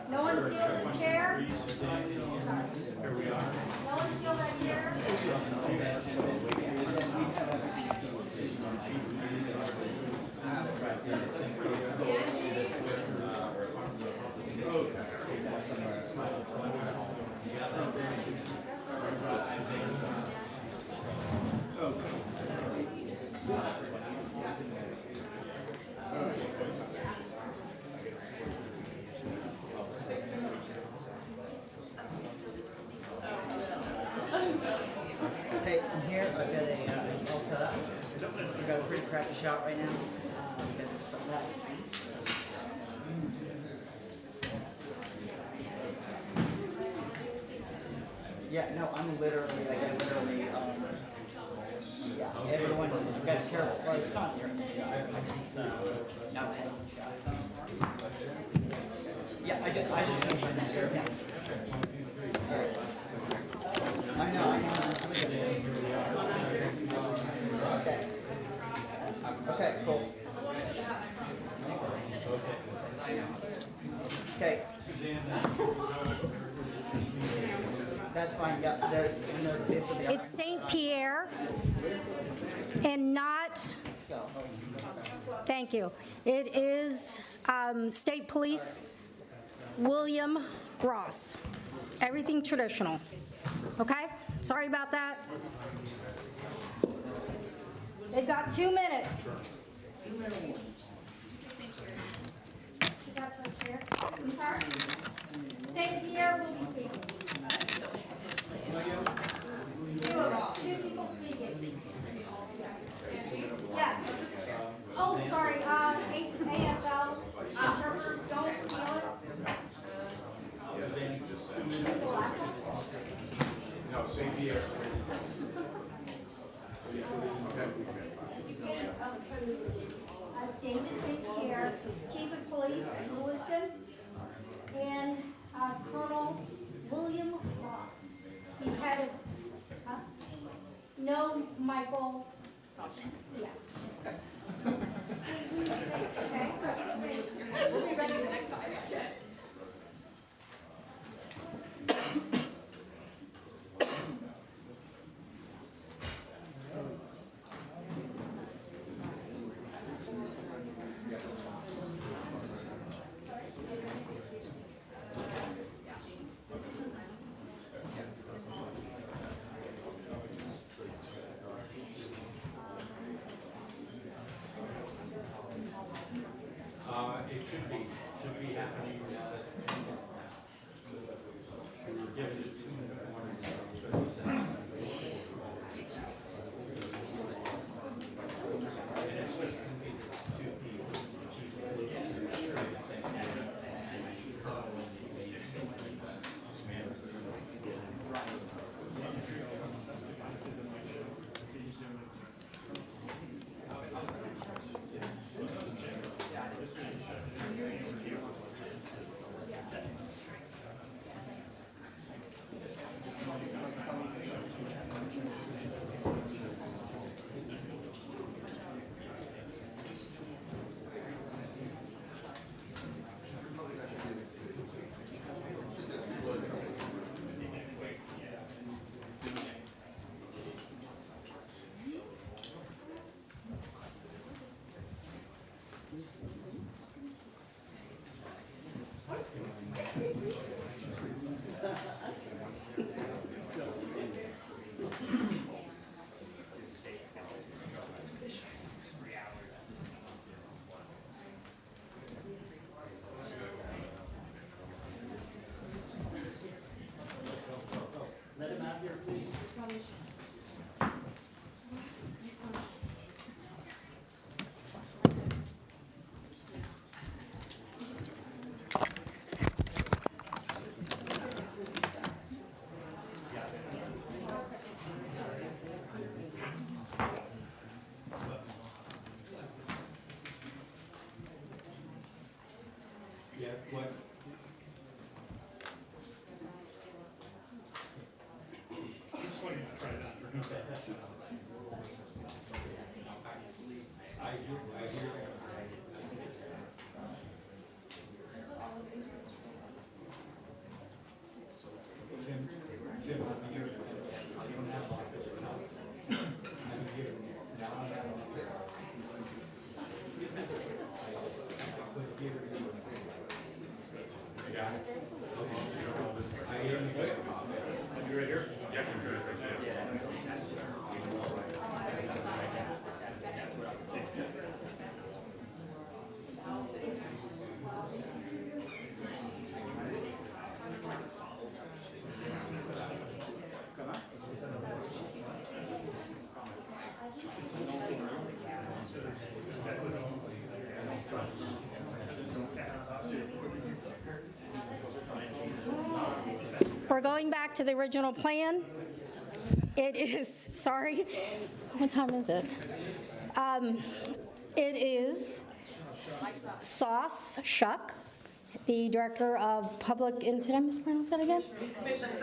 No one steal this chair? Here we are. No one steal that chair? Hey, I'm here. I've got a all set up. I've got a pretty crappy shot right now. Because it's so bad. Yeah, no, I'm literally, like, yeah, everyone, I've got a terrible, well, it's not a terrible shot. It's not a head shot. Yeah, I just finished my zero down. All right. I know. Okay. Okay, cool. Okay. That's fine. Yeah, there's in the case of the It's St. Pierre and not, thank you. It is State Police William Ross. Everything traditional. Okay? Sorry about that. They've got 2 minutes. I'm sorry? St. Pierre will be speaking. Two people speaking. Yes. Oh, sorry. ASL. Interpreter, don't steal it. No, St. Pierre. David St. Pierre, Chief of Police, Lewiston, and Colonel William Ross. He's head of, no, Michael. Yeah. Okay. We'll be ready the next time. It should be happening. We were given it 2 minute warning. And it's just going to be 2 people. We're going back to the original plan. It is, sorry, what time is it? It is Sauce Shuck, the Director of Public, did I mispronounce that again?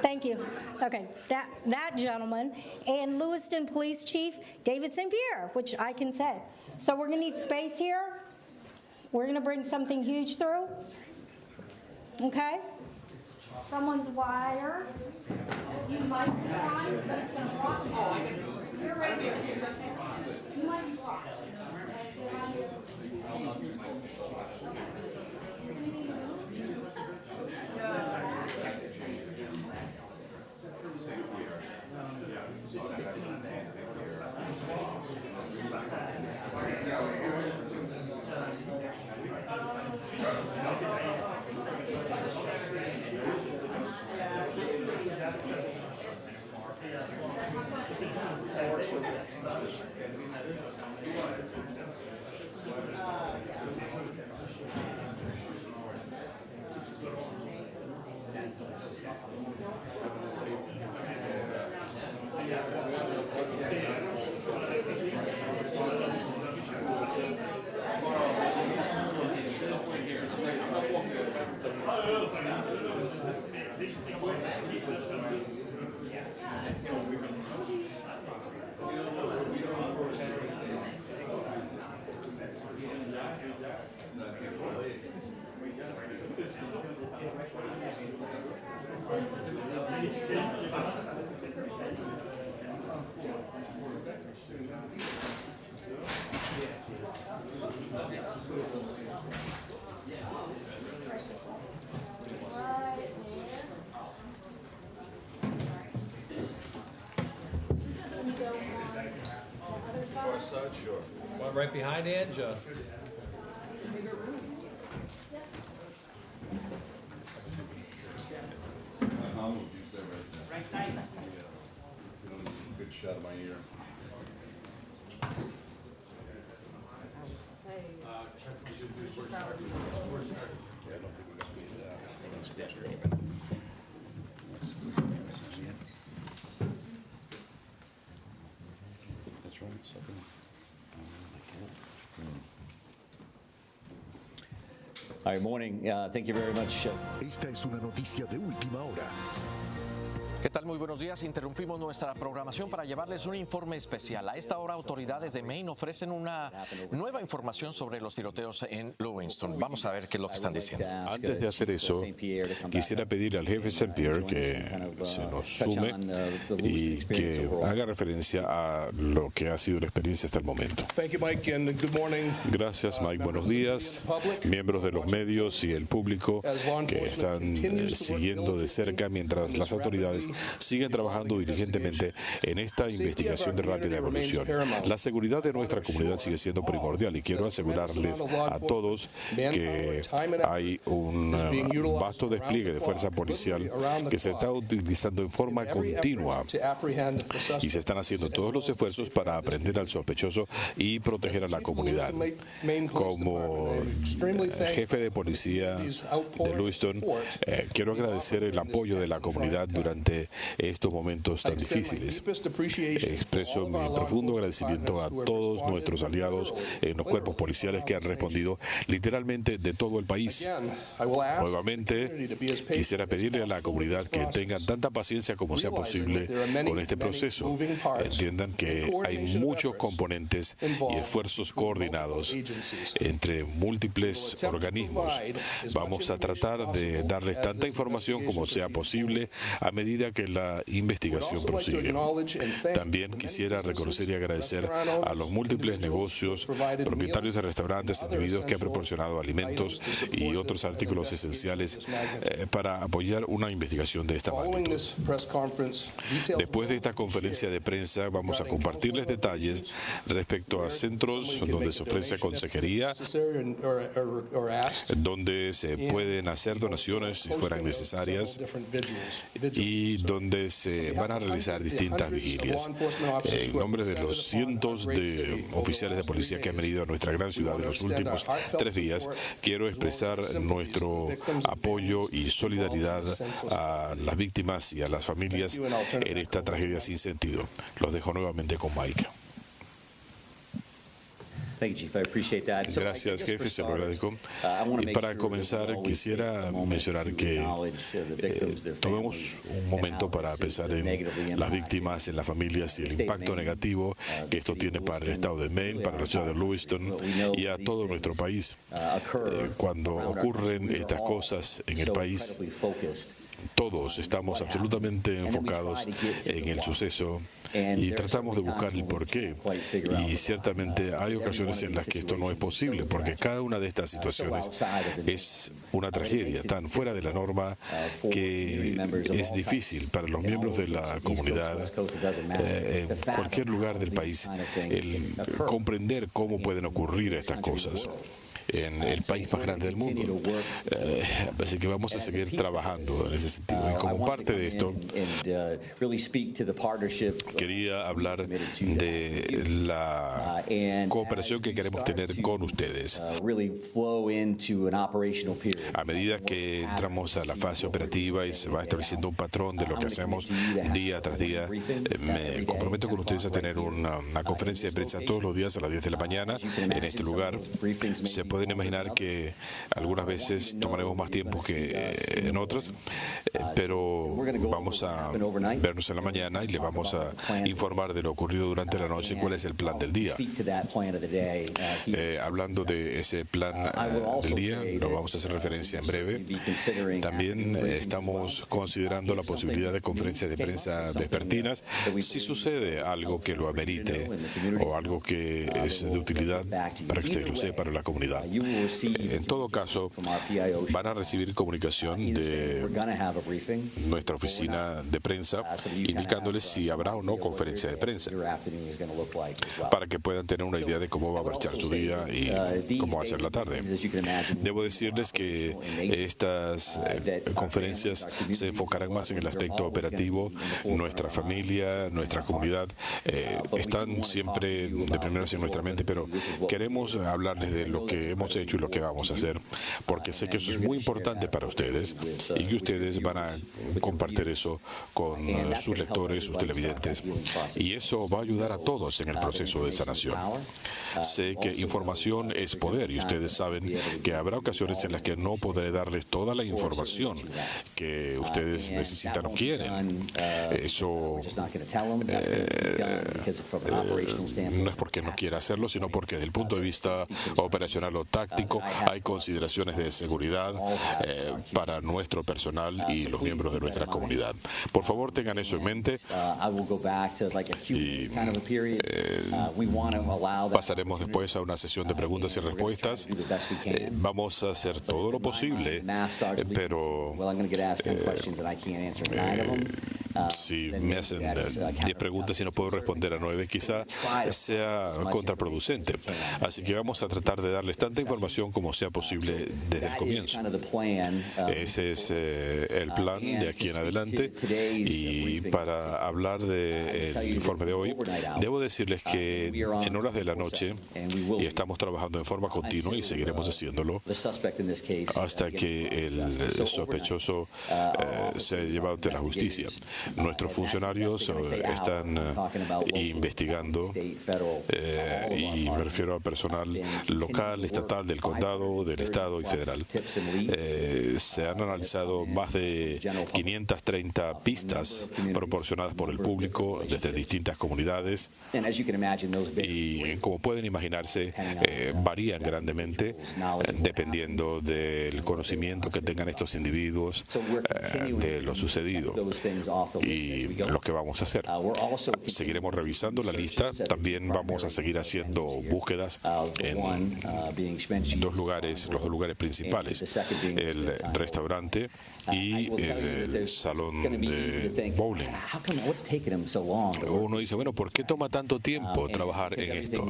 Thank you. Okay, that gentleman, and Lewiston Police Chief David St. Pierre, which I can say. So we're gonna need space here. We're gonna bring something huge through. Okay? Someone's wire. You might be fine, but it's gonna rock you. You're right here. You might be blocked. Sure. One right behind Anja. Good shot of my ear. That's right, second. All right, morning. Thank you very much. Esta es una noticia de última hora. ¿Qué tal? Muy buenos días. Interrumpimos nuestra programación para llevarles un informe especial. A esta hora, autoridades de Maine ofrecen una nueva información sobre los tiroteos en Lewiston. Vamos a ver qué es lo que están diciendo. Antes de hacer eso, quisiera pedirle al jefe St. Pierre que se nos sume y que haga referencia a lo que ha sido la experiencia hasta el momento. Gracias, Mike. Buenos días, miembros de los medios y el público que están siguiendo de cerca mientras las autoridades siguen trabajando diligentemente en esta investigación de rápida evolución. La seguridad de nuestra comunidad sigue siendo primordial y quiero asegurarles a todos que hay un vasto despliegue de fuerza policial que se está utilizando en forma continua y se están haciendo todos los esfuerzos para aprender al sospechoso y proteger a la comunidad. Como jefe de policía de Lewiston, quiero agradecer el apoyo de la comunidad durante durante estos momentos tan difíciles. Expreso mi profundo agradecimiento a todos nuestros aliados en los cuerpos policiales que han respondido literalmente de todo el país. Nuevamente, quisiera pedirle a la comunidad que tengan tanta paciencia como sea posible con este proceso. Entiendan que hay muchos componentes y esfuerzos coordinados entre múltiples organismos. Vamos a tratar de darles tanta información como sea posible a medida que la investigación prosigue. También quisiera reconocer y agradecer a los múltiples negocios, propietarios de restaurantes, individuos que han proporcionado alimentos y otros artículos esenciales para apoyar una investigación de esta magnitud. Después de esta conferencia de prensa vamos a compartirles detalles respecto a centros donde se ofrece consejería, donde se pueden hacer donaciones si fueran necesarias y donde se van a realizar distintas vigilias. En nombre de los cientos de oficiales de policía que han venido a nuestra gran ciudad en los últimos 3 días, quiero expresar nuestro apoyo y solidaridad a las víctimas y a las familias en esta tragedia sin sentido. Los dejo nuevamente con Mike. Gracias, jefe, se lo agradezco. Y para comenzar, quisiera mencionar que tomemos un momento para pensar en las víctimas, en las familias y el impacto negativo que esto tiene para el estado de Maine, para la ciudad de Lewiston y a todo nuestro país. Cuando ocurren estas cosas en el país, todos estamos absolutamente enfocados en el suceso y tratamos de buscar el porqué. Y ciertamente hay ocasiones en las que esto no es posible, porque cada una de estas situaciones es una tragedia tan fuera de la norma que es difícil para los miembros de la comunidad en cualquier lugar del país el comprender cómo pueden ocurrir estas cosas en el país más grande del mundo. Así que vamos a seguir trabajando en ese sentido. Y como parte de esto, quería hablar de la cooperación que queremos tener con ustedes. A medida que entramos a la fase operativa y se va estableciendo un patrón de lo que hacemos día tras día, me comprometo con ustedes a tener una conferencia de prensa todos los días a las 10 de la mañana en este lugar. Se pueden imaginar que algunas veces tomaremos más tiempo que en otras, pero vamos a vernos en la mañana y les vamos a informar de lo ocurrido durante la noche y cuál es el plan del día. Hablando de ese plan del día, lo vamos a hacer referencia en breve. También estamos considerando la posibilidad de conferencias de prensa vespertinas si sucede algo que lo amerite o algo que es de utilidad para que ustedes lo sepan, para la comunidad. En todo caso, van a recibir comunicación de nuestra oficina de prensa indicándoles si habrá o no conferencia de prensa para que puedan tener una idea de cómo va a marchar su día y cómo va a ser la tarde. Debo decirles que estas conferencias se enfocarán más en el aspecto operativo. Nuestra familia, nuestra comunidad están siempre de primeros en nuestra mente, pero queremos hablarles de lo que hemos hecho y lo que vamos a hacer, porque sé que eso es muy importante para ustedes y que ustedes van a compartir eso con sus lectores, sus televidentes, y eso va a ayudar a todos en el proceso de sanación. Sé que información es poder y ustedes saben que habrá ocasiones en las que no podré darles toda la información que ustedes necesitan o quieren. Eso no es porque no quiera hacerlo, sino porque desde el punto de vista operacional o táctico hay consideraciones de seguridad para nuestro personal y los miembros de nuestra comunidad. Por favor, tengan eso en mente y pasaremos después a una sesión de preguntas y respuestas. Vamos a hacer todo lo posible, pero si me hacen 10 preguntas y no puedo responder a 9, quizá sea contraproducente. Así que vamos a tratar de darles tanta información como sea posible desde el comienzo. Ese es el plan de aquí en adelante. Y para hablar del informe de hoy, debo decirles que en horas de la noche, y estamos trabajando en forma continua y seguiremos haciéndolo hasta que el sospechoso sea llevado ante la justicia. Nuestros funcionarios están investigando, y me refiero al personal local, estatal, del condado, del estado y federal. Se han analizado más de 530 pistas proporcionadas por el público desde distintas comunidades, y como pueden imaginarse, varían grandemente dependiendo del conocimiento que tengan estos individuos de lo sucedido y lo que vamos a hacer. Seguiremos revisando la lista. También vamos a seguir haciendo búsquedas en dos lugares, los dos lugares principales, el restaurante y el salón de bowling. Uno dice, bueno, ¿por qué toma tanto tiempo trabajar en esto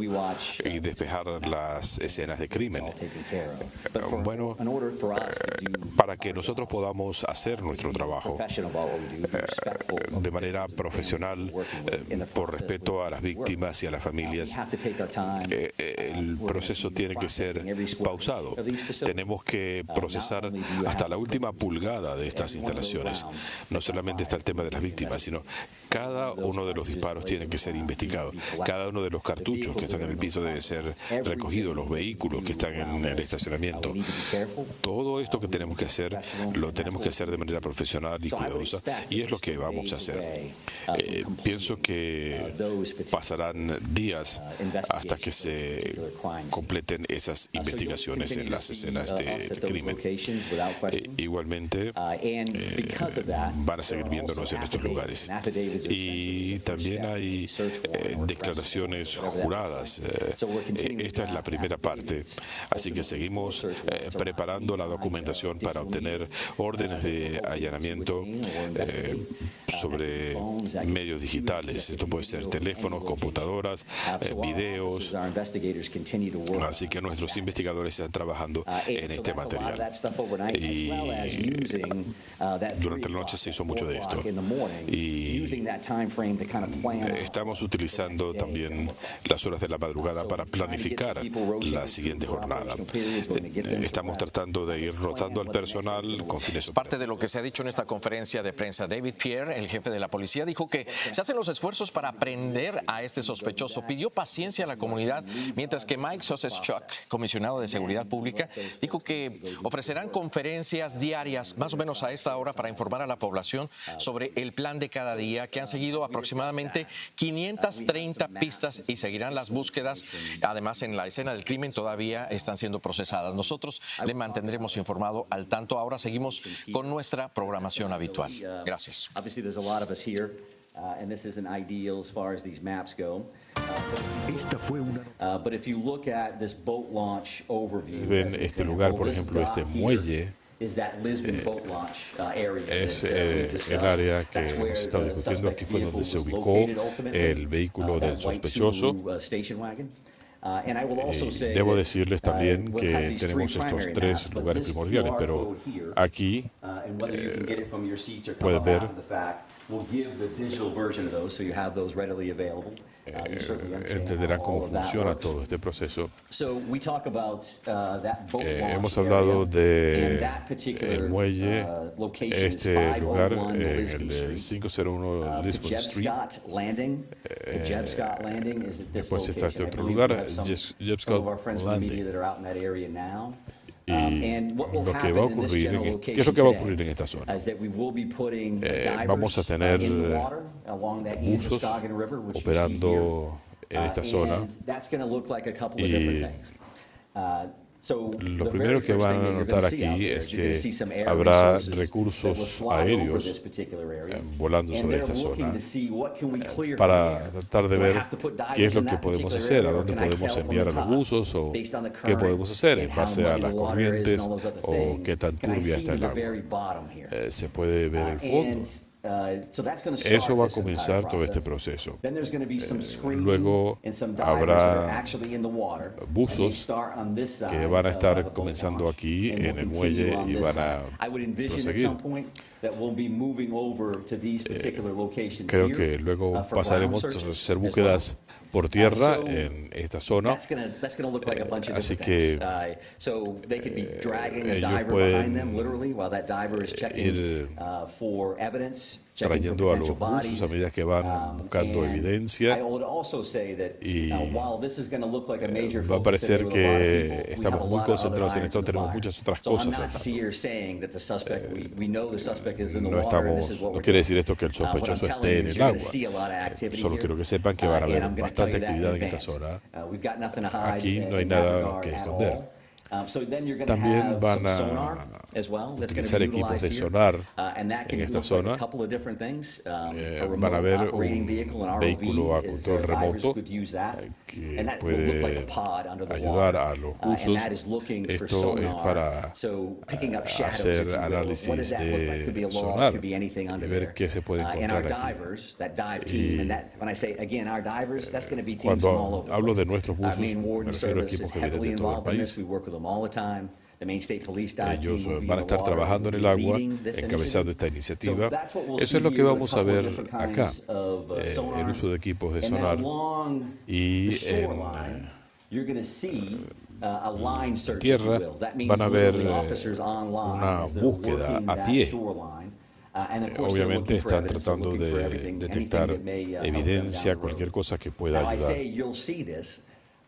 y despejar las escenas de crimen? Bueno, para que nosotros podamos hacer nuestro trabajo de manera profesional, por respeto a las víctimas y a las familias, el proceso tiene que ser pausado. Tenemos que procesar hasta la última pulgada de estas instalaciones. No solamente está el tema de las víctimas, sino cada uno de los disparos tiene que ser investigado. Cada uno de los cartuchos que están en el piso debe ser recogido, los vehículos que están en el estacionamiento. Todo esto que tenemos que hacer, lo tenemos que hacer de manera profesional y cuidadosa, y es lo que vamos a hacer. Pienso que pasarán días hasta que se completen esas investigaciones en las escenas de crimen. Igualmente, van a seguir viéndonos en estos lugares. Y también hay declaraciones juradas. Esta es la primera parte, así que seguimos preparando la documentación para obtener órdenes de allanamiento sobre medios digitales. Esto puede ser teléfonos, computadoras, videos. Así que nuestros investigadores están trabajando en este material. Y durante la noche se hizo mucho de esto. Y estamos utilizando también las horas de la madrugada para planificar la siguiente jornada. Estamos tratando de ir rotando al personal con fines. Parte de lo que se ha dicho en esta conferencia de prensa, David Pierre, el jefe de la policía, dijo que se hacen los esfuerzos para aprender a este sospechoso. Pidió paciencia a la comunidad, mientras que Mike Sospechoso, comisionado de Seguridad Pública, dijo que ofrecerán conferencias diarias, más o menos a esta hora, para informar a la población sobre el plan de cada día, que han seguido aproximadamente 530 pistas y seguirán las búsquedas. Además, en la escena del crimen todavía están siendo procesadas. Nosotros le mantendremos informado al tanto. Ahora seguimos con nuestra programación habitual. Gracias. Esta fue una... Ven este lugar, por ejemplo, este muelle. Es el área que hemos estado discutiendo. Aquí fue donde se ubicó el vehículo del sospechoso. Debo decirles también que tenemos estos tres lugares primordiales, pero aquí pueden ver entenderán cómo funciona todo este proceso. Hemos hablado de el muelle, este lugar en el 501 Lewiston Street. Después está este otro lugar, Jebscott Landing. Y lo que va a ocurrir, ¿qué es lo que va a ocurrir en esta zona? Vamos a tener buzos operando en esta zona, y lo primero que van a notar aquí es que habrá recursos aéreos volando sobre esta zona para tratar de ver qué es lo que podemos hacer, a dónde podemos enviar a los buzos, o qué podemos hacer en base a las corrientes o qué tan turbia está el agua. Se puede ver el fondo. Eso va a comenzar todo este proceso. Luego habrá buzos que van a estar comenzando aquí en el muelle y van a proseguir. Creo que luego pasaremos a hacer búsquedas por tierra en esta zona. That's gonna look like a bunch of Así different que things. So they could be dragging a ellos diver pueden behind them, literally, while that diver is checking ir for evidence, checking for trayendo a los potential bodies. buzos a medida que van buscando And evidencia. I would also say that Y while this is going to look like a major va a focus parecer area with a lot of que people, we estamos have a muy lot of concentrados en other esto, irons in the tenemos fire. muchas otras So I'm cosas not andando. here saying that the suspect, we know the suspect is in the No water and this is estamos, what no we're quiere doing. decir esto que el What I'm sospechoso telling esté you en is el you're going agua. to see a lot of activity Solo here. quiero que sepan que van a And haber I'm gonna tell bastante you that in actividad en esta advance. zona. We've got nothing to hide Aquí no hay in that nada regard que at esconder. all. So then you're going to También have van some a sonar as well. That's going to utilizar be equipos utilized de here. sonar And that can en esta look like zona. a couple of different things. A Van a remote ver operating un vehicle, an vehículo a ROV, is, control divers remoto could use that. que And that will look like a puede pod under the ayudar water. a los And buzos. that is looking for Esto es sonar. para So picking up shadows, hacer if you will. What does análisis that look like? Could be a de log, sonar could be anything under y ver there. qué se puede And our encontrar aquí. divers, that dive team, and that, when I say again our divers, that's going to be teams Cuando from all over the hablo place. de nuestros buzos, Maine me Warden refiero a Service equipos is que vienen heavily de todo el involved in this. país. We work with them all the time. The Maine State Police dive team Ellos will be van a in the estar water, trabajando en will el be agua, leading this encabezando initiative. esta iniciativa. So that's what we'll Eso es lo see que here, vamos a couple of ver different acá, kinds of, sonar. el uso de equipos de And then sonar along y the shoreline, you're going to see a line search, if you tierra will. That means van a ver literally officers on line una as they're búsqueda working a that pie. shoreline. And of course, they're Obviamente looking for están evidence, they're tratando looking for de everything, detectar anything that may, help them evidencia, down the road. cualquier cosa que pueda Now, I ayudar. say you'll see this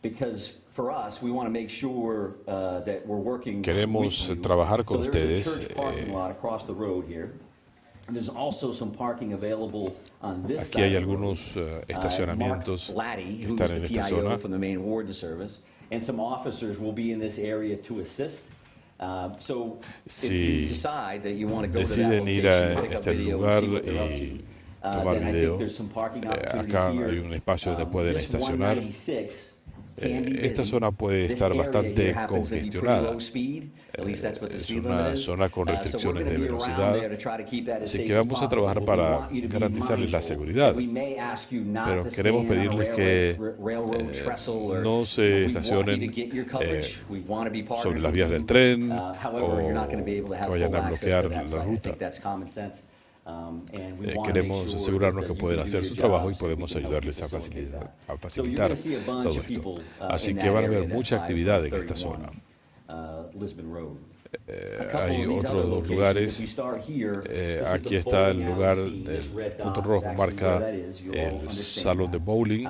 because for us, we want to make sure that we're working Queremos with you. trabajar con So there's a ustedes, church parking lot across the road here. And there's also some parking available on this Aquí side hay of the road. algunos estacionamientos Mark Latty, que who's están en the esta PIO zona. from the Maine Warden Service, and some officers will be in this area to assist. So if Si you decide that you want to go to that deciden ir a location, pick up este video and lugar see what they're up y to, tomar then I video, think there's some parking opportunities acá here. hay un espacio donde pueden This estacionar. 196 can be Esta busy. zona puede This estar area bastante here happens to be pretty congestionada. low speed. At least that's what the Es speed una limit is. zona con So we're restricciones gonna de be around velocidad. there to try to keep that as Así safe que as vamos a possible, trabajar but we para want you to be garantizarles la mindful seguridad. that we may ask you not Pero to queremos stand on a pedirles que railroad trestle or no se we want you estacionen to get your coverage. We want to be partners sobre las with vías you. del tren However, you're not going to be able to o have que vayan full a access to bloquear that la site. I ruta. think that's common sense. And we want to make Queremos sure asegurarnos that que you pueden can do hacer your su trabajo y job so we podemos can help you ayudarles a facilitate that. So you're facilitar gonna see a bunch todo of people, esto. Así in que that van a area, haber that mucha actividad en esta 531, zona. Lisbon Road. Hay otros dos lugares. Aquí está el lugar del punto rojo, marca el salón de bowling.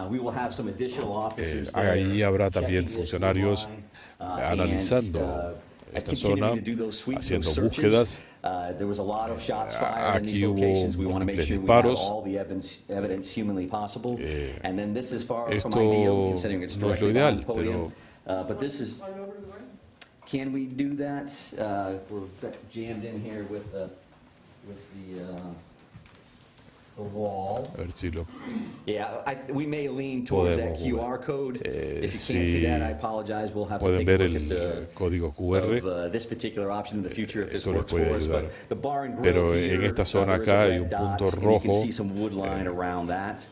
Ahí habrá también funcionarios analizando esta zona, haciendo búsquedas. Aquí hubo múltiples disparos. Esto no es lo ideal, pero can we do that? We're jammed in here with the wall. a ver si lo Yeah, we may lean towards that podemos QR code. If you si can't see that, I apologize. We'll have to pueden take a ver look at el the código QR. of this particular option in the future if this Eso les works for puede us. ayudar. But the bar and grill Pero here, en esta zona there's a acá hay red un dot, punto and you can rojo. see some wood line around that.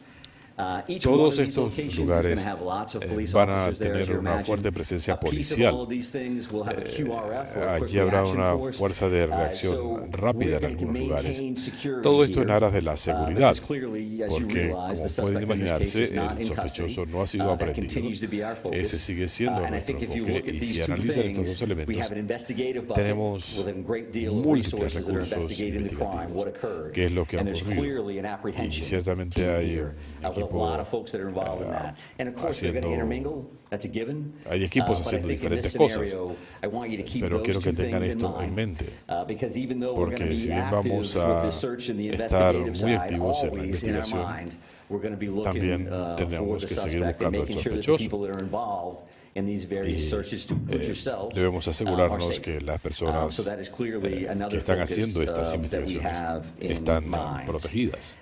Each Todos one of these estos locations is lugares going to have lots of police van a officers there, as you tener una imagine. fuerte presencia A piece of policial. all of these things will have a QRF, or a quick Allí habrá reaction una force. fuerza de So reacción rápida en we're going to algunos lugares. maintain security Todo esto en here, aras de la seguridad, because clearly, as you porque realize, como the pueden suspect in this case imaginarse, is not el in sospechoso custody. no ha sido That continues to be our aprendido. focus. Ese sigue siendo And I nuestro think if you look enfoque at y these si two analizan estos dos things, we elementos, have an investigative bucket tenemos with a great deal of múltiples resources that are recursos investigating the crime, what investigativos. occurred. ¿Qué es lo que ha And there's ocurrido? clearly an Y apprehension ciertamente team hay here, un with a equipo lot of folks that are involved in that. And of course, they're going to haciendo- intermingle. That's a given. Hay equipos But I haciendo think in this diferentes cosas. scenario, I want you to keep Pero those quiero que two tengan things in esto en mind. mente, Because even though we're going to porque be si bien active vamos with a the search and the estar investigative muy side, activos en la always in our investigación, mind, we're going to be looking también for tenemos the que seguir suspect and buscando al making sure that the sospechoso. people that are involved in these various searches, to include yourselves, debemos are asegurarnos safe. que las personas So that is clearly que another están focus haciendo estas that we investigaciones have in están mind. protegidas.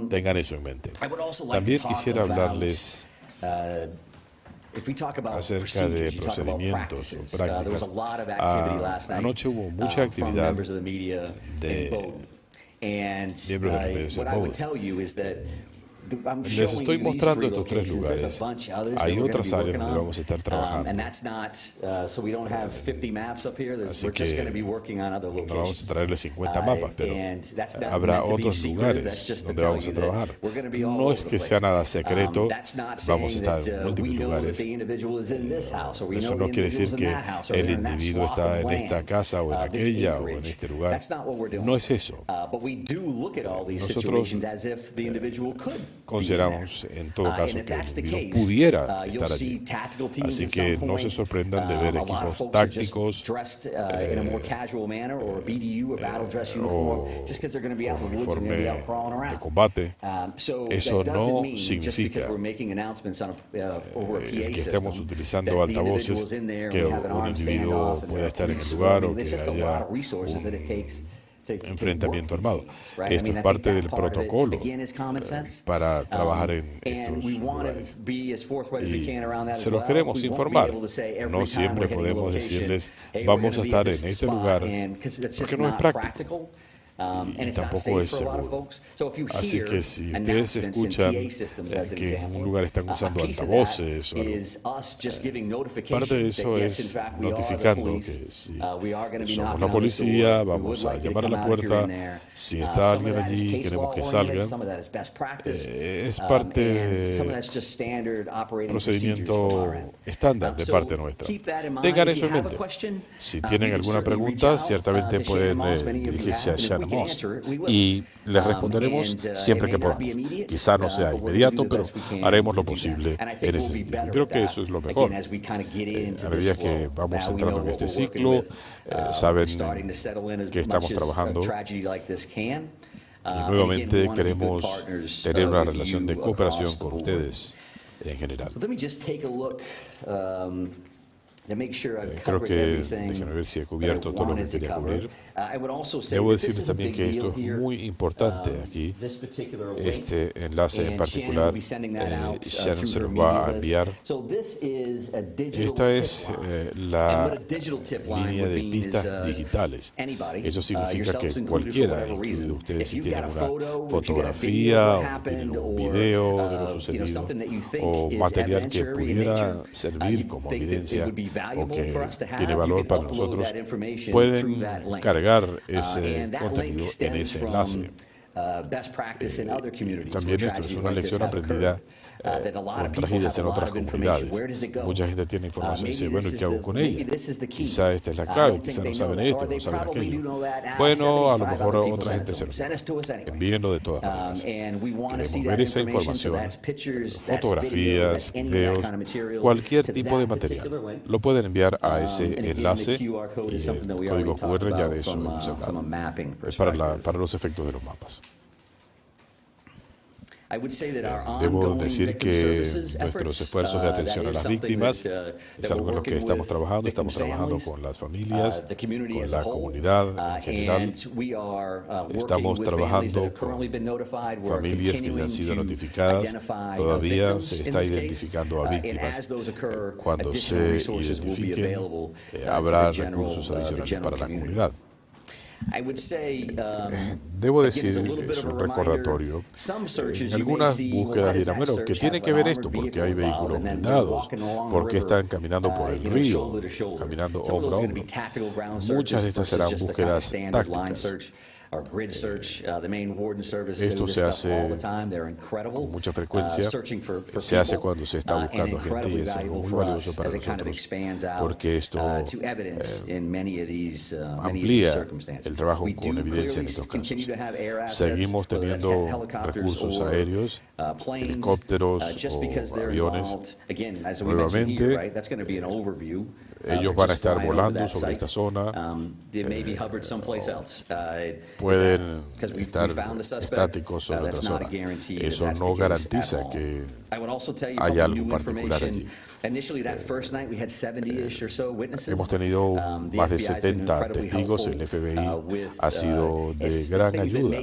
Tengan eso en mente. I would also like También to talk quisiera about, hablarles if we talk about acerca de procedures, you talk about procedimientos o practices. There was a prácticas. lot of activity last night Anoche hubo mucha from actividad members of the media de in Bowdoin. And miembros de los medios en what I would Bowdoin. tell you is that Les estoy mostrando estos 3 lugares. Hay otras áreas donde vamos a estar trabajando. Así que no vamos a traerles 50 mapas, pero habrá otros lugares donde vamos a trabajar. No es que sea nada secreto, vamos a estar en múltiples lugares. Eso no quiere decir que el individuo está en esta casa o en aquella o en este lugar. No es eso. Nosotros consideramos en todo caso que el individuo pudiera estar allí. Así que no se sorprendan de ver equipos tácticos o con uniforme de combate. Eso no significa el que estemos utilizando altavoces que un individuo pueda estar en el lugar o que haya un enfrentamiento armado. Esto es parte del protocolo para trabajar en estos lugares. Y se los queremos informar. No siempre podemos decirles, vamos a estar en este lugar, porque no es práctico. Y tampoco es seguro. Así que si ustedes escuchan que en un lugar están usando altavoces o algo, parte de eso es notificando que si somos la policía, vamos a llamar a la puerta, si está alguien allí, queremos que salgan. Es parte del procedimiento estándar de parte nuestra. Tengan eso en mente. Si tienen alguna pregunta, ciertamente pueden dirigirse a Shannon y les responderemos siempre que podamos. Quizá no sea inmediato, pero haremos lo posible en ese sentido. Creo que eso es lo mejor. A medida que vamos entrando en este ciclo, saben que estamos trabajando y nuevamente queremos tener una relación de cooperación con ustedes en general. Creo que, déjenme ver si he cubierto todo lo que quería cubrir. Debo decirles también que esto es muy importante aquí. Este enlace en particular, Shannon se los va a enviar. Esta es la línea de pistas digitales. Eso significa que cualquiera, incluido ustedes, si tienen una fotografía o tienen un video de lo sucedido o material que pudiera servir como evidencia o que tiene valor para nosotros, pueden cargar ese contenido en ese enlace. También esto es una lección aprendida con tragedias en otras comunidades. Mucha gente tiene información y dice, bueno, ¿y qué hago con ella? Quizá esta es la clave, quizá no saben esto, no saben aquello. Bueno, a lo mejor otra gente se lo sabe. Envíenlo de todas maneras. Queremos ver esa información, fotografías, videos, cualquier tipo de material. Lo pueden enviar a ese enlace y el código QR ya de eso hemos hablado. Es para los efectos de los mapas. Debo decir que nuestros esfuerzos de atención a las víctimas es algo en lo que estamos trabajando con las familias, con la comunidad en general. Estamos trabajando con familias que ya han sido notificadas. Todavía se está identificando a víctimas. Cuando se identifiquen, habrá recursos adicionales para la comunidad. Debo decir, es un recordatorio. En algunas búsquedas dirán, bueno, ¿qué tiene que ver esto? ¿Por qué hay vehículos blindados? ¿Por qué están caminando por el río? Caminando hombro a hombro. Muchas de estas serán búsquedas tácticas. Esto se hace con mucha frecuencia. Se hace cuando se está buscando gente y es algo muy valioso para nosotros porque esto amplía el trabajo con evidencia en estos casos. Seguimos teniendo recursos aéreos, helicópteros o aviones. Nuevamente, ellos van a estar volando sobre esta zona. Pueden estar estáticos sobre otra zona. Eso no garantiza que haya algo particular allí. Hemos tenido más de 70 testigos. El FBI ha sido de gran ayuda.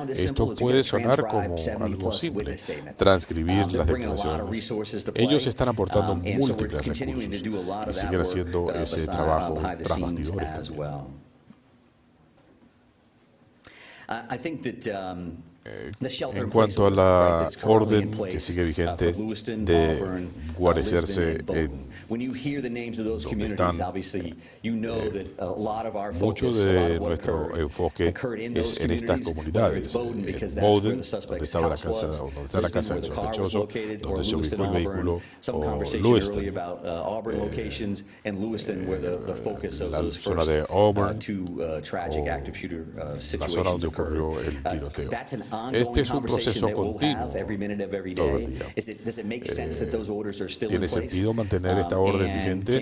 Esto puede sonar como algo simple, transcribir las declaraciones. Ellos están aportando múltiples recursos y siguen haciendo ese trabajo tras bastidores también. En cuanto a la orden que sigue vigente de guarecerse en donde están, mucho de nuestro enfoque es en estas comunidades. En Bowden, donde estaba la casa, donde está la casa del sospechoso, donde se ubicó el vehículo, o Lewiston, la zona de Auburn, o la zona donde ocurrió el tiroteo. Este es un proceso continuo todo el día. ¿Tiene sentido mantener esta orden vigente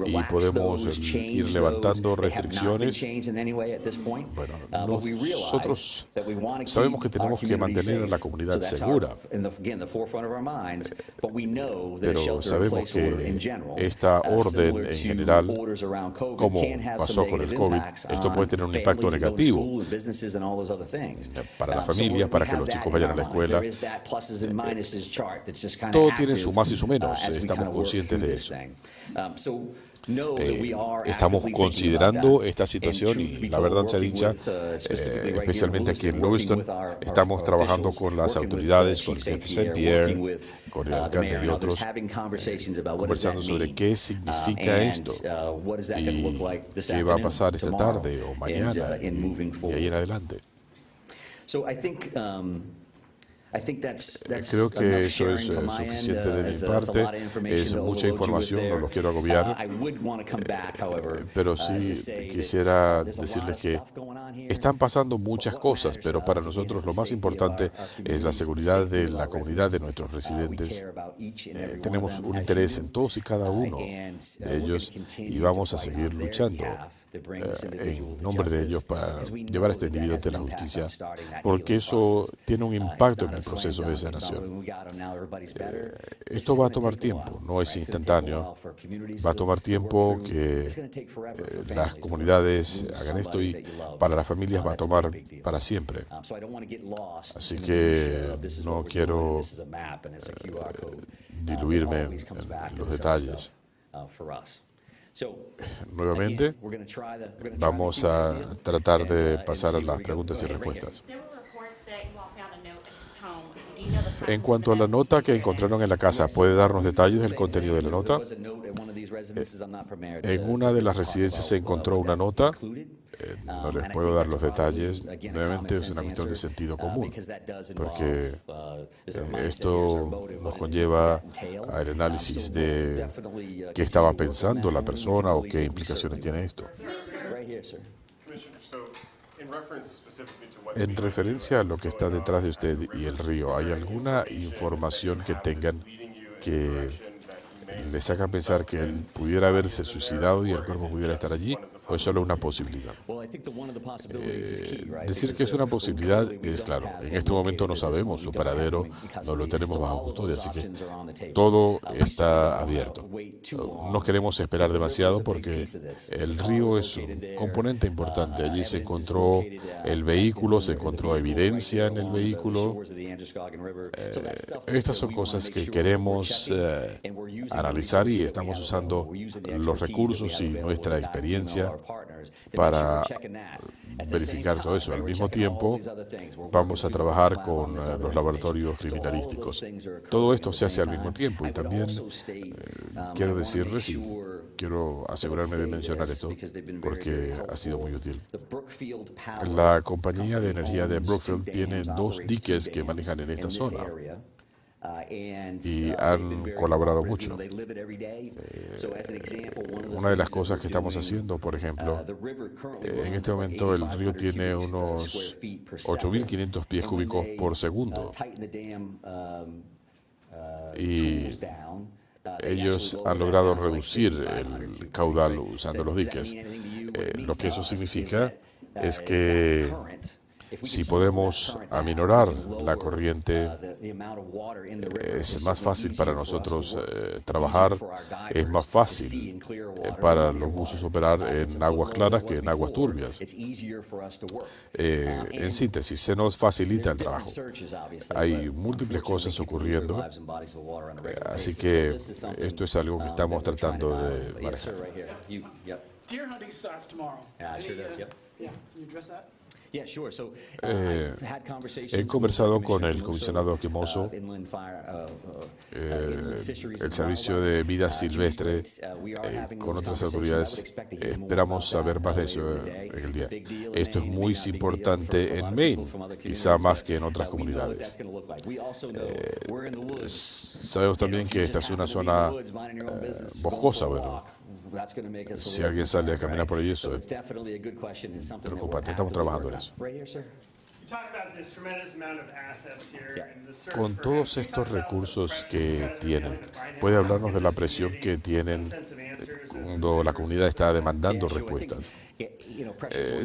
y podemos ir levantando restricciones? Bueno, nosotros sabemos que tenemos que mantener a la como comunidad segura. Pero sabemos que esta orden en general, como pasó con el COVID, esto puede tener un impacto negativo para la familia, para que los chicos vayan a la escuela. Todo tiene su más y su menos, estamos conscientes de eso. Estamos considerando esta situación y la verdad sea dicha, especialmente aquí en Lewiston, estamos trabajando con las autoridades, con el jefe St. Pierre, con el alcalde y otros, conversando sobre qué significa esto y qué va a pasar esta tarde o mañana y ahí en adelante. Creo que eso es suficiente de mi parte. Es mucha información, no los quiero agobiar. Pero sí quisiera decirles que están pasando muchas cosas, pero para nosotros lo más importante es la seguridad de la comunidad, de nuestros residentes. Tenemos un interés en todos y cada uno de ellos y vamos a seguir luchando en nombre de ellos para llevar a este individuo ante la justicia, porque eso tiene un impacto en el proceso de sanación. Esto va a tomar tiempo, no es instantáneo. Va a tomar tiempo que las comunidades hagan esto y para las familias va a tomar para siempre. Así que no quiero diluirme en los detalles. Nuevamente, vamos a tratar de pasar a las preguntas y respuestas. En cuanto a la nota que encontraron en la casa, ¿puede darnos detalles del contenido de la nota? En una de las residencias se encontró una nota. No les puedo dar los detalles. Nuevamente es una cuestión de sentido común, porque esto nos conlleva al análisis de qué estaba pensando la persona o qué implicaciones tiene esto. En referencia a lo que está detrás de usted y el río, ¿hay alguna información que tengan que les haga pensar que él pudiera haberse suicidado y el cuerpo pudiera estar allí? ¿O es solo una posibilidad? Decir que es una posibilidad es claro. En este momento no sabemos su paradero, no lo tenemos bajo custodia, así que todo está abierto. No queremos esperar demasiado porque el río es un componente importante. Allí se encontró el vehículo, se encontró evidencia en el vehículo. Estas son cosas que queremos analizar y estamos usando los recursos y nuestra experiencia para verificar todo eso. Al mismo tiempo, vamos a trabajar con los laboratorios criminalísticos. Todo esto se hace al mismo tiempo y también quiero decirles y quiero asegurarme de mencionar esto porque ha sido muy útil. La compañía de energía de Brookfield tiene 2 diques que manejan en esta zona y han colaborado mucho. Una de las cosas que estamos haciendo, por ejemplo, en este momento el río tiene unos 8.500 pies cúbicos por segundo y ellos han logrado reducir el caudal usando los diques. Lo que eso significa es que si podemos aminorar la corriente, es más fácil para nosotros trabajar, es más fácil para los buzos operar en aguas claras que en aguas turbias. En síntesis, se nos facilita el trabajo. Hay múltiples cosas ocurriendo, así que esto es algo que estamos tratando de manejar. Deer hunting starts tomorrow. Yeah, it sure does, yep. Yeah, can you address that? He conversado con el comisionado Quemoso, el Servicio de Vida Silvestre, con otras autoridades. Esperamos saber más de eso en el día. Esto es muy importante en Maine, quizá más que en otras comunidades. Sabemos también que esta es una zona boscosa, bueno. Si alguien sale a caminar por ahí, eso es preocupante. Estamos trabajando en eso. Con todos estos recursos que tienen, ¿puede hablarnos de la presión que tienen cuando la comunidad está demandando respuestas?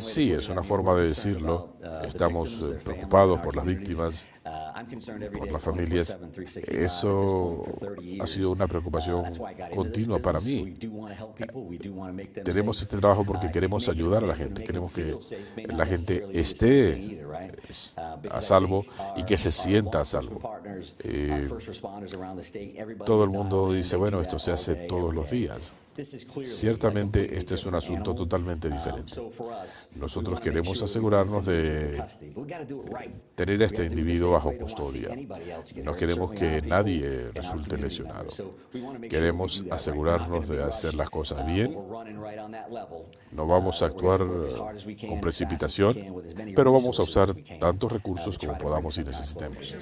Sí, es una forma de decirlo. Estamos preocupados por las víctimas, por las familias. Eso ha sido una preocupación continua para mí. Tenemos este trabajo porque queremos ayudar a la gente. Queremos que la gente esté a salvo y que se sienta a salvo. Todo el mundo dice, bueno, esto se hace todos los días. Ciertamente este es un asunto totalmente diferente. Nosotros queremos asegurarnos de tener a este individuo bajo custodia. No queremos que nadie resulte lesionado. Queremos asegurarnos de hacer las cosas bien. No vamos a actuar con precipitación, pero vamos a usar tantos recursos como podamos y necesitemos.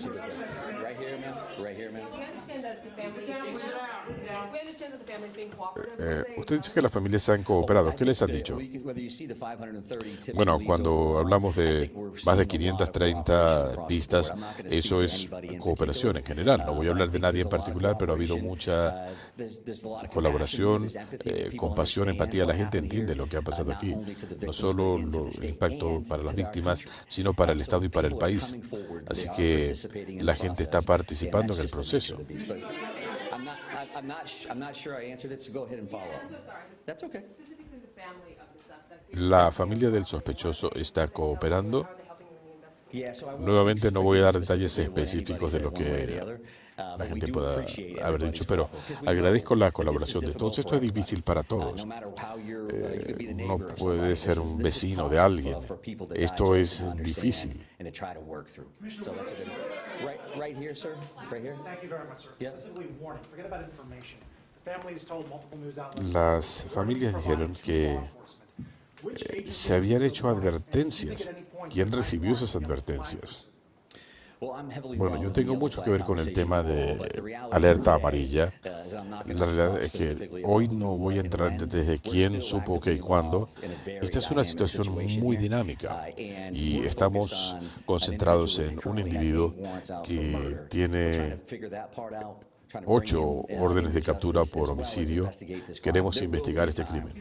Usted dice que las familias han cooperado. ¿Qué les han dicho? Bueno, cuando hablamos de más de 530 pistas, eso es cooperación en general. No voy a hablar de nadie en particular, pero ha habido mucha colaboración, compasión, empatía. La gente entiende lo que ha pasado aquí. No solo el impacto para las víctimas, sino para el Estado y para el país. Así que la gente está participando en el proceso. La familia del sospechoso está cooperando. Nuevamente no voy a dar detalles específicos de lo que la gente pueda haber dicho, pero agradezco la colaboración de todos. Esto es difícil para todos. No puede ser un vecino de alguien. Esto es difícil. Las familias dijeron que se habían hecho advertencias. ¿Quién recibió esas advertencias? Bueno, yo tengo mucho que ver con el tema de alerta amarilla. La realidad es que hoy no voy a entrar desde quién supo qué y cuándo. Esta es una situación muy dinámica y estamos concentrados en un individuo que tiene 8 órdenes de captura por homicidio. Queremos investigar este crimen.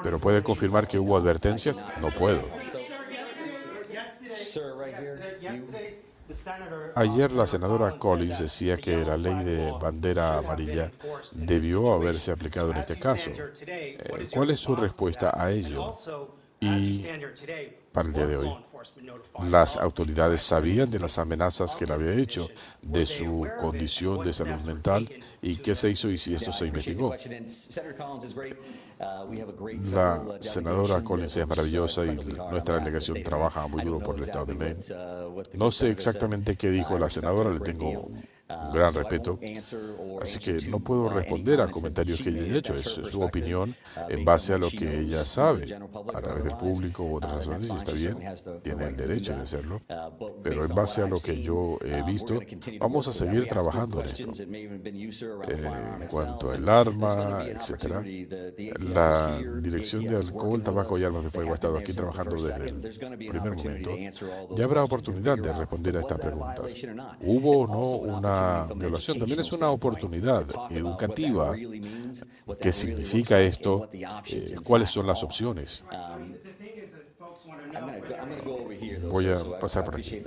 ¿Pero puede confirmar que hubo advertencias? No puedo. Ayer la senadora Collins decía que la ley de bandera amarilla debió haberse aplicado en este caso. ¿Cuál es su respuesta a ello? Y para el día de hoy, las autoridades sabían de las amenazas que le había hecho, de su condición de salud mental y qué se hizo y si esto se investigó. La senadora Collins es maravillosa y nuestra delegación trabaja muy duro por el estado de Maine. No sé exactamente qué dijo la senadora, le tengo un gran respeto, así que no puedo responder a comentarios que ella haya hecho. Es su opinión en base a lo que ella sabe, a través del público u otras razones, y está bien, tiene el derecho de hacerlo, pero en base a lo que yo he visto, vamos a seguir trabajando en esto. En cuanto al arma, etcétera, la Dirección de Alcohol, Tabaco y Armas de Fuego ha estado aquí trabajando desde el primer momento. Ya habrá oportunidad de responder a estas preguntas. ¿Hubo o no una violación? También es una oportunidad educativa. ¿Qué significa esto? ¿Cuáles son las opciones? Voy a pasar por aquí.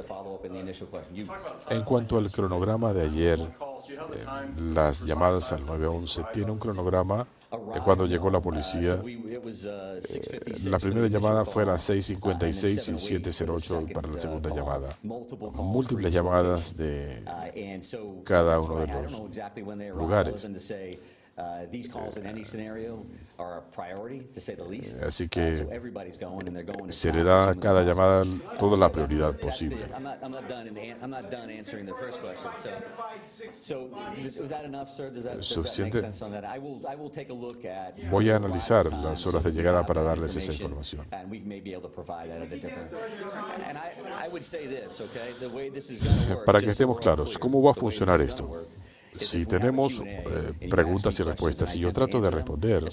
En cuanto al cronograma de ayer, las llamadas al 911, tiene un cronograma de cuando llegó la policía. La primera llamada fue a las 6:56 y 7:08 para la segunda llamada. Múltiples llamadas de cada uno de los lugares. These calls in any scenario are a priority, to say the least. Así que So everybody's going and they're going as se le fast da a as cada humanly llamada possible. toda la So prioridad that's posible. it. I'm not done answering the first question. So was that enough, sir? Does that make Suficiente. sense on that? I will take a look at. Voy a analizar las horas de llegada para darles esa información. And we may be able to provide that at a different. And I would say this, okay? The way this is going to work. Para que just so estemos we're all claros, clear, ¿cómo va a the way this funcionar is esto? gonna work Si tenemos preguntas y respuestas y yo trato de responder,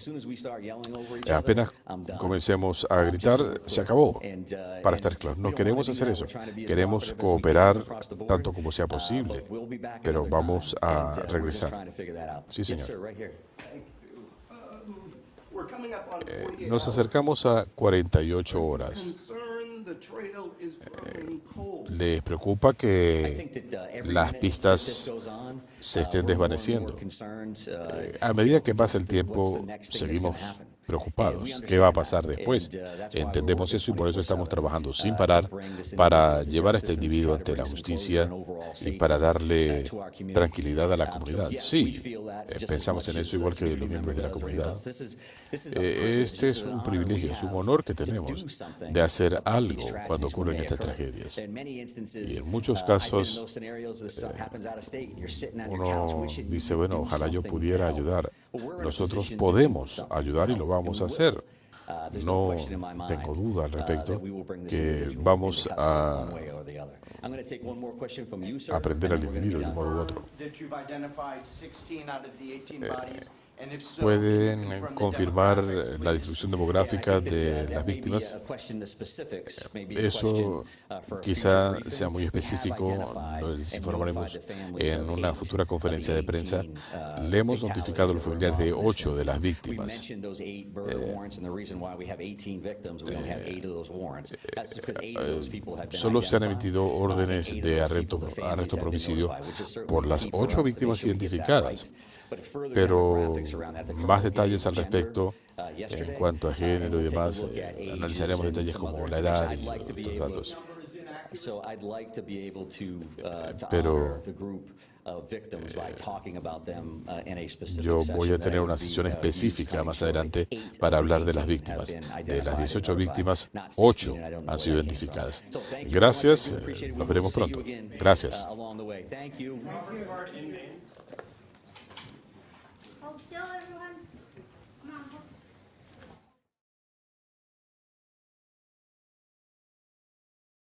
apenas comencemos a gritar, se acabó. Para estar claro, no queremos hacer eso. Queremos cooperar tanto como sea posible, pero vamos a regresar. Sí, señor. Nos acercamos a 48 horas. ¿Les preocupa que las pistas se estén desvaneciendo? A medida que pasa el tiempo, seguimos preocupados. ¿Qué va a pasar después? Entendemos eso y por eso estamos trabajando sin parar para llevar a este individuo ante la justicia y para darle tranquilidad a la comunidad. Sí, pensamos en eso igual que los miembros de la comunidad. Este es un privilegio, es un honor que tenemos de hacer algo cuando ocurren estas tragedias. Y en muchos casos uno dice, bueno, ojalá yo pudiera ayudar. Nosotros podemos ayudar y lo vamos a hacer. No tengo duda al respecto que vamos a aprender al individuo de un modo u otro. ¿Pueden confirmar la distribución demográfica de las víctimas? Eso quizá sea muy específico, les informaremos en una futura conferencia de prensa. Le hemos notificado a los familiares de 8 de las víctimas. Solo se han emitido órdenes de arresto por homicidio por las 8 víctimas identificadas. Pero más detalles al respecto en cuanto a género y demás, analizaremos detalles como la edad y otros datos. Pero yo voy a tener una sesión específica más adelante para hablar de las víctimas. De las 18 víctimas, 8 han sido identificadas. Gracias, nos veremos pronto. Gracias. Hold still, everybody.